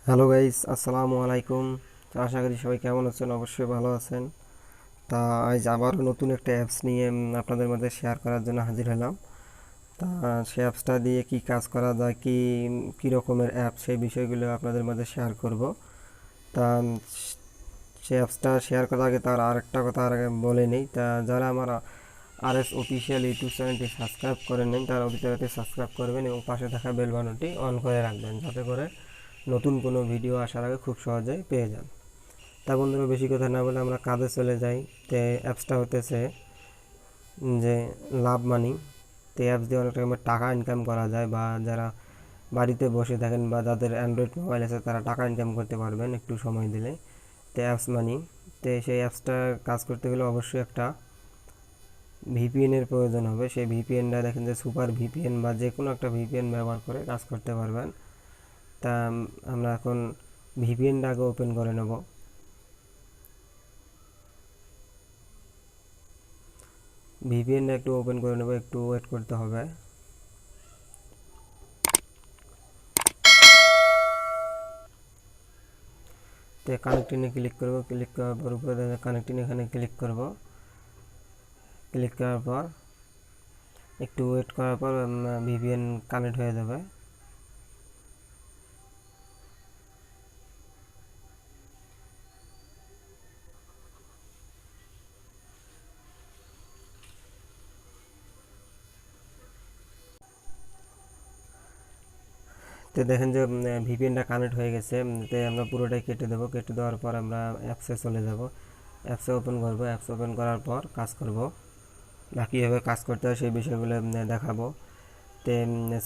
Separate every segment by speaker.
Speaker 1: Hello guys, আসসালামু আলাইকুম। তো আশা করি সবাই কেমন আছেন, অবশ্যই ভালো আছেন। তা আজ আবারও নতুন একটা অ্যাপস নিয়ে আপনাদের মধ্যে শেয়ার করার জন্য হাজির হলাম। তা সেই অ্যাপসটা দিয়ে কি কাজ করা যায়, কি রকমের অ্যাপ, সেই বিষয়গুলো আপনাদের মধ্যে শেয়ার করব। তা সেই অ্যাপসটা শেয়ার করার আগে তার আরেকটা কথা আর আগে বলে নিই। তা যারা আমার RS অফিসিয়াল ইউটিউব চ্যানেলটি সাবস্ক্রাইব করে নেন তারা অতি তাড়াতাড়ি সাবস্ক্রাইব করবেন এবং পাশে থাকা বেল বাটনটি অন করে রাখবেন, যাতে করে নতুন কোনো ভিডিও আসার আগে খুব সহজেই পেয়ে যান। তা বন্ধুরা, বেশি কথা না বলে আমরা কাজে চলে যাই। তো অ্যাপসটা হতেছে যে লাভ মানি। তো অ্যাপস দিয়ে অনেক রকমের টাকা ইনকাম করা যায়, বা যারা বাড়িতে বসে থাকেন বা যাদের অ্যান্ড্রয়েড মোবাইল আছে তারা টাকা ইনকাম করতে পারবেন একটু সময় দিলে। তো অ্যাপস মানি, তো সেই অ্যাপসটা কাজ করতে গেলে অবশ্যই একটা ভিপিএনের প্রয়োজন হবে। সেই ভিপিএনটা দেখেন যে সুপার ভিপিএন বা যে কোনো একটা ভিপিএন ব্যবহার করে কাজ করতে পারবেন। তা আমরা এখন ভিপিএনটা আগে ওপেন করে নেব। ভিপিএনটা একটু ওপেন করে নেব, একটু ওয়েট করতে হবে। তো কানেক্টিংয়ে ক্লিক করব, ক্লিক করার পর উপরে কানেক্টিং এখানে ক্লিক করব। ক্লিক করার পর একটু ওয়েট করার পর ভিপিএন কানেক্ট হয়ে যাবে। তো দেখেন যে ভিপিএনটা কানেক্ট হয়ে গেছে। তো আমরা পুরোটাই কেটে দেবো। কেটে দেওয়ার পর আমরা অ্যাপসে চলে যাব। অ্যাপসে ওপেন করব। অ্যাপস ওপেন করার পর কাজ করব, বা কীভাবে কাজ করতে হয় সেই বিষয়গুলো দেখাবো। তো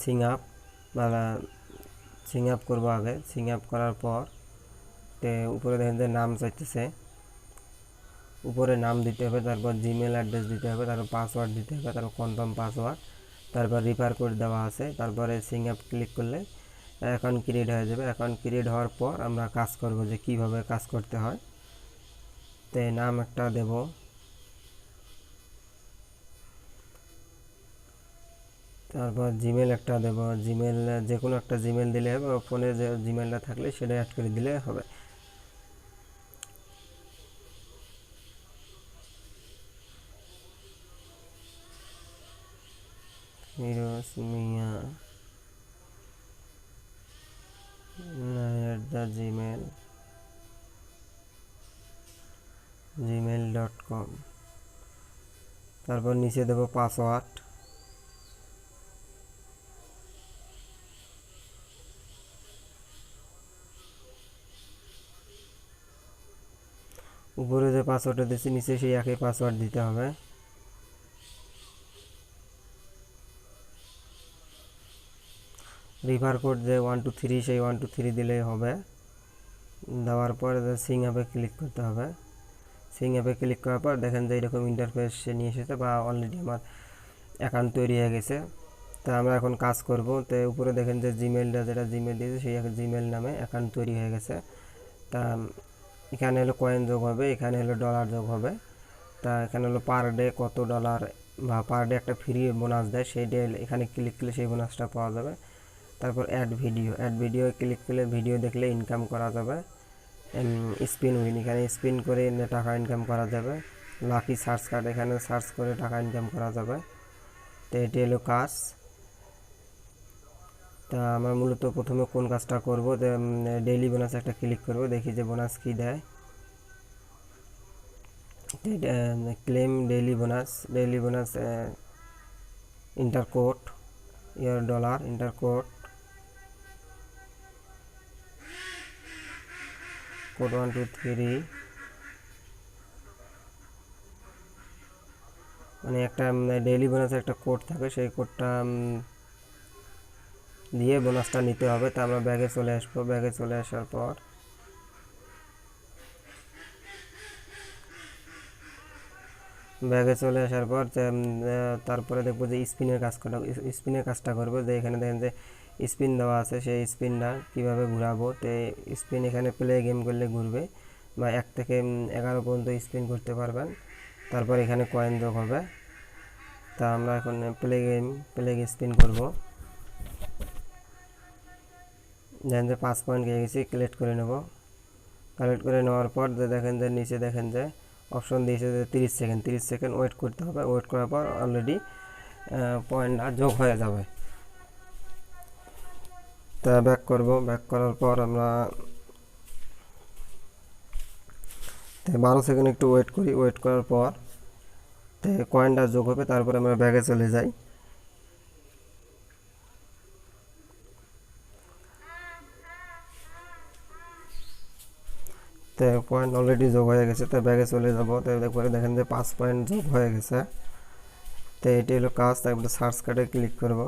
Speaker 1: সিং আপ বা সিং আপ করবো আগে। সিং আপ করার পর তো উপরে দেখেন যে নাম চাইতেছে, উপরে নাম দিতে হবে, তারপর জিমেল অ্যাড্রেস দিতে হবে, তারপর পাসওয়ার্ড দিতে হবে, তারপর কনফার্ম পাসওয়ার্ড, তারপর রিফার কোড দেওয়া আছে। তারপরে সিং আপ ক্লিক করলে অ্যাকাউন্ট ক্রিয়েট হয়ে যাবে। অ্যাকাউন্ট ক্রিয়েট হওয়ার পর আমরা কাজ করব যে কিভাবে কাজ করতে হয়। তো নাম একটা দেব, তারপর জিমেল একটা দেব। জিমেল যে কোনো একটা জিমেল দিলে হবে, ফোনে যে জিমেলটা থাকলে সেটা অ্যাড করে দিলে হবে। ফিরোজ মিয়া @gmail.com। তারপর নিচে দেব পাসওয়ার্ড। উপরে যে পাসওয়ার্ডটা দিচ্ছি নিচে সেই একই পাসওয়ার্ড দিতে হবে। রিফার কোড যে 123 সেই 123 দিলেই হবে। দেওয়ার পর সিং অ্যাপে ক্লিক করতে হবে। সিং অ্যাপে ক্লিক করার পর দেখেন যে এরকম ইন্টারফেস নিয়ে এসেছে, বা অলরেডি আমার অ্যাকাউন্ট তৈরি হয়ে গেছে। তা আমরা এখন কাজ করব। তো উপরে দেখেন যে জিমেলটা, যেটা জিমেল দিয়েছে সেই জিমেল নামে অ্যাকাউন্ট তৈরি হয়ে গেছে। তা এখানে হলো কয়েন যোগ হবে, এখানে হলো ডলার যোগ হবে। তা এখানে হলো পার ডে কত ডলার, বা পার ডে একটা ফ্রি বোনাস দেয়, সেই ডে এখানে ক্লিক করলে সেই বোনাসটা পাওয়া যাবে। তারপর অ্যাড ভিডিও ক্লিক করলে ভিডিও দেখলে ইনকাম করা যাবে। স্পিন উইন, এখানে স্পিন করে টাকা ইনকাম করা যাবে। লাকি সার্চ কার্ড, এখানে সার্চ করে টাকা ইনকাম করা যাবে। তো এটি হলো কাজ। তা আমরা মূলত প্রথমে কোন কাজটা করব, ডেইলি বোনাস একটা ক্লিক করব, দেখি যে বোনাস কি দেয়। Claim daily bonus enter code year dollar, enter code 123, মানে একটা ডেইলি বোনাসের একটা কোড থাকে, সেই কোডটা দিয়ে বোনাসটা নিতে হবে। তা আমরা ব্যাগে চলে আসবো। ব্যাগে চলে আসার পর তারপরে দেখবো যে স্পিনের কাজটা করবো। যে এখানে দেখেন যে স্পিন দেওয়া আছে, সেই স্পিনটা কীভাবে ঘুরাবো। তো স্পিন এখানে প্লে গেম করলে ঘুরবে, বা 1 থেকে 11 পর্যন্ত স্পিন করতে পারবেন। তারপর এখানে কয়েন যোগ হবে। তা আমরা এখন প্লে স্পিন করব। দেখেন যে 5 পয়েন্ট পেয়ে গেছি, কালেক্ট করে নেব। কালেক্ট করে নেওয়ার পর যে দেখেন যে নিচে দেখেন যে অপশন দিয়েছে যে 30 সেকেন্ড ওয়েট করতে হবে। ওয়েট করার পর অলরেডি পয়েন্টটা যোগ হয়ে যাবে। তা ব্যাক করব, ব্যাক করার পর আমরা 12 সেকেন্ড একটু ওয়েট করি। ওয়েট করার পর কয়েনটা যোগ হবে, তারপরে আমরা ব্যাগে চলে যাই। তো পয়েন্ট অলরেডি যোগ হয়ে গেছে, তো ব্যাগে চলে যাব। তো দেখে দেখেন যে 5 পয়েন্ট যোগ হয়ে গেছে। তো এটি হলো কাজ। তারপরে সার্চ কার্ডে ক্লিক করব।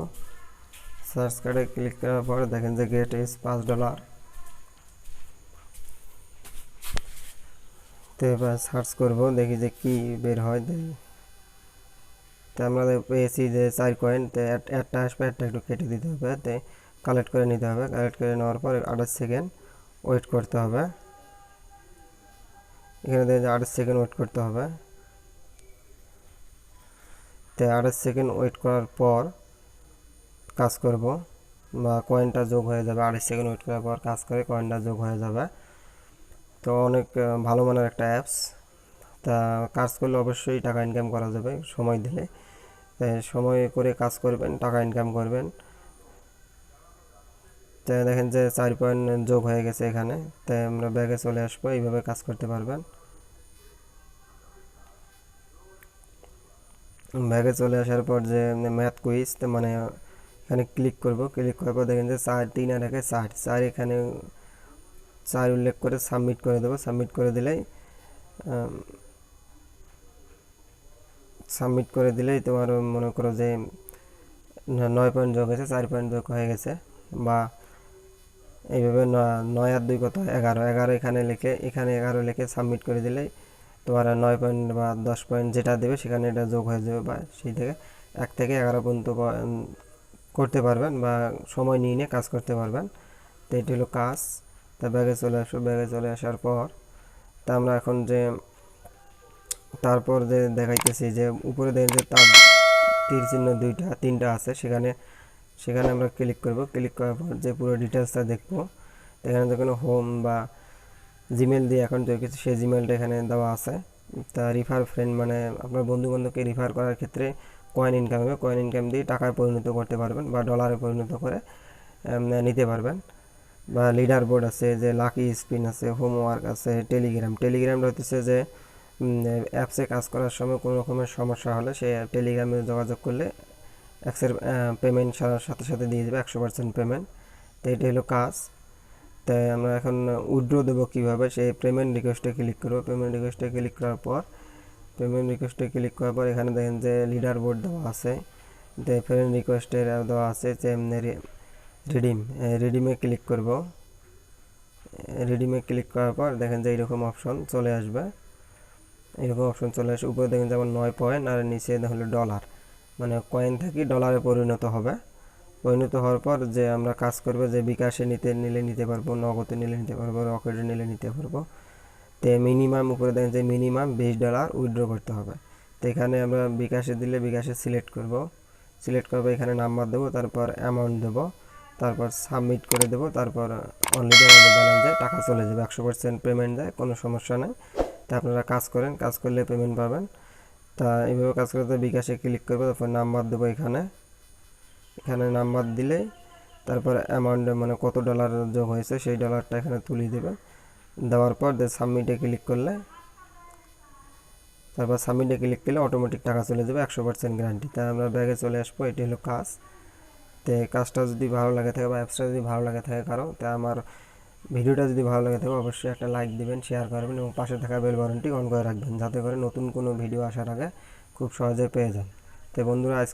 Speaker 1: সার্চ কার্ডে ক্লিক করার পর দেখেন যে গেট ইজ $5। তো এবার সার্চ করব, দেখি যে কি বের হয়। তো আমরা পেয়েছি যে 4 কয়েন। তো একটা আসবে, একটা একটু কেটে দিতে হবে। তো কালেক্ট করে নিতে হবে। কালেক্ট করে নেওয়ার পর 28 সেকেন্ড ওয়েট করতে হবে। এখানে দেখেন যে 28 সেকেন্ড ওয়েট করতে হবে। তো 28 সেকেন্ড ওয়েট করার পর কাজ করব, বা কয়েনটা যোগ হয়ে যাবে। 28 সেকেন্ড ওয়েট করার পর কাজ করে কয়েনটা যোগ হয়ে যাবে। তো অনেক ভালো মানের একটা অ্যাপস। তা কাজ করলে অবশ্যই টাকা ইনকাম করা যাবে সময় দিলে। সময় করে কাজ করবেন, টাকা ইনকাম করবেন। তো দেখেন যে 4 পয়েন্ট যোগ হয়ে গেছে এখানে। তাই আমরা ব্যাগে চলে আসবো, এইভাবে কাজ করতে পারবেন। ব্যাগে চলে আসার পর যে ম্যাথ কুইজ, মানে এখানে ক্লিক করব। ক্লিক করার পর দেখেন যে 4 3 আর 1 4 এখানে 4 উল্লেখ করে সাবমিট করে দেবো। সাবমিট করে দিলেই তোমার মনে করো যে 9 পয়েন্ট যোগ হয়েছে, 4 পয়েন্ট যোগ হয়ে গেছে। বা এইভাবে 9 আর 2 কত, 11 11 এখানে লিখে, এখানে 11 লিখে সাবমিট করে দিলেই তোমার 9 পয়েন্ট বা 10 পয়েন্ট যেটা দেবে সেখানে এটা যোগ হয়ে যাবে। বা সেই থেকে 1 থেকে 11 পর্যন্ত করতে পারবেন, বা সময় নিয়ে নিয়ে কাজ করতে পারবেন। তো এটি হলো কাজ। তা ব্যাগে চলে আসো। ব্যাগে চলে আসার পর তা আমরা এখন যে তারপর যে দেখাইতেছি যে উপরে দেখেন যে তার তীর চিহ্ন 3টা আছে, সেখানে সেখানে আমরা ক্লিক করব। ক্লিক করার পর যে পুরো ডিটেলসটা দেখবো। এখানে যখন হোম বা জিমেল দিয়ে অ্যাকাউন্ট তৈরি করছি, সেই জিমেলটা এখানে দেওয়া আছে। তা রিফার ফ্রেন্ড, মানে আপনার বন্ধুবান্ধবকে রিফার করার ক্ষেত্রে কয়েন ইনকাম হবে। কয়েন ইনকাম দিয়ে টাকায় পরিণত করতে পারবেন, বা ডলারে পরিণত করে নিতে পারবেন। বা লিডার বোর্ড আছে, যে লাকি স্পিন আছে, হোমওয়ার্ক আছে, টেলিগ্রামটা হচ্ছে যে অ্যাপসে কাজ করার সময় কোনো রকমের সমস্যা হলে সে টেলিগ্রামে যোগাযোগ করলে অ্যাপসের পেমেন্ট সাথে সাথে দিয়ে দেবে, 100% পেমেন্ট। তো এটা হলো কাজ। তাই আমরা এখন উইথড্র দেবো কীভাবে, সেই পেমেন্ট রিকোয়েস্টে ক্লিক করবো। পেমেন্ট রিকোয়েস্টে ক্লিক করার পর এখানে দেখেন যে লিডার বোর্ড দেওয়া আছে, ফ্রেন্ড রিকোয়েস্টের দেওয়া আছে যে রিডিমে ক্লিক করব। রিডিমে ক্লিক করার পর দেখেন যে এইরকম অপশন চলে আসবে। উপরে দেখেন যে আমার 9 পয়েন্ট, আর নিচে হলো ডলার, মানে কয়েন থেকে ডলারে পরিণত হবে। পরিণত হওয়ার পর যে আমরা কাজ করবো, যে বিকাশে নিতে পারবো, নগদে নিতে পারবো, রকেটে নিতে পারবো। তো মিনিমাম উপরে দেখেন যে মিনিমাম $20 উইথড্র করতে হবে। তো এখানে আমরা বিকাশে দিলে বিকাশে সিলেক্ট করব। এখানে নাম্বার দেবো, তারপর অ্যামাউন্ট দেবো, তারপর সাবমিট করে দেবো। তারপর অলরেডি আমাদের ব্যালেন্সে টাকা চলে যাবে, 100% পেমেন্ট দেয়, কোনো সমস্যা নেই। তা আপনারা কাজ করেন, কাজ করলে পেমেন্ট পাবেন। তা এইভাবে কাজ করতে বিকাশে ক্লিক করবো, তারপর নাম্বার দেবো। এখানে নাম্বার দিলে তারপর অ্যামাউন্ট, মানে কত ডলার যোগ হয়েছে সেই ডলারটা এখানে তুলে দেবে। দেওয়ার পর সাবমিটে ক্লিক করলে অটোমেটিক টাকা চলে যাবে, 100% গ্যারান্টি। তাই আমরা ব্যাগে চলে আসবো। এটি হলো কাজ। তো কাজটা যদি ভালো লাগে থাকে, বা অ্যাপসটা যদি ভালো লাগে থাকে কারো, তা আমার ভিডিওটা যদি ভালো লাগে থাকে অবশ্যই একটা লাইক দিবেন, শেয়ার করবেন, এবং পাশে থাকা বেল বাটনটি অন করে রাখবেন, যাতে করে নতুন কোনো ভিডিও আসার আগে খুব সহজে পেয়ে যান। তো বন্ধুরা,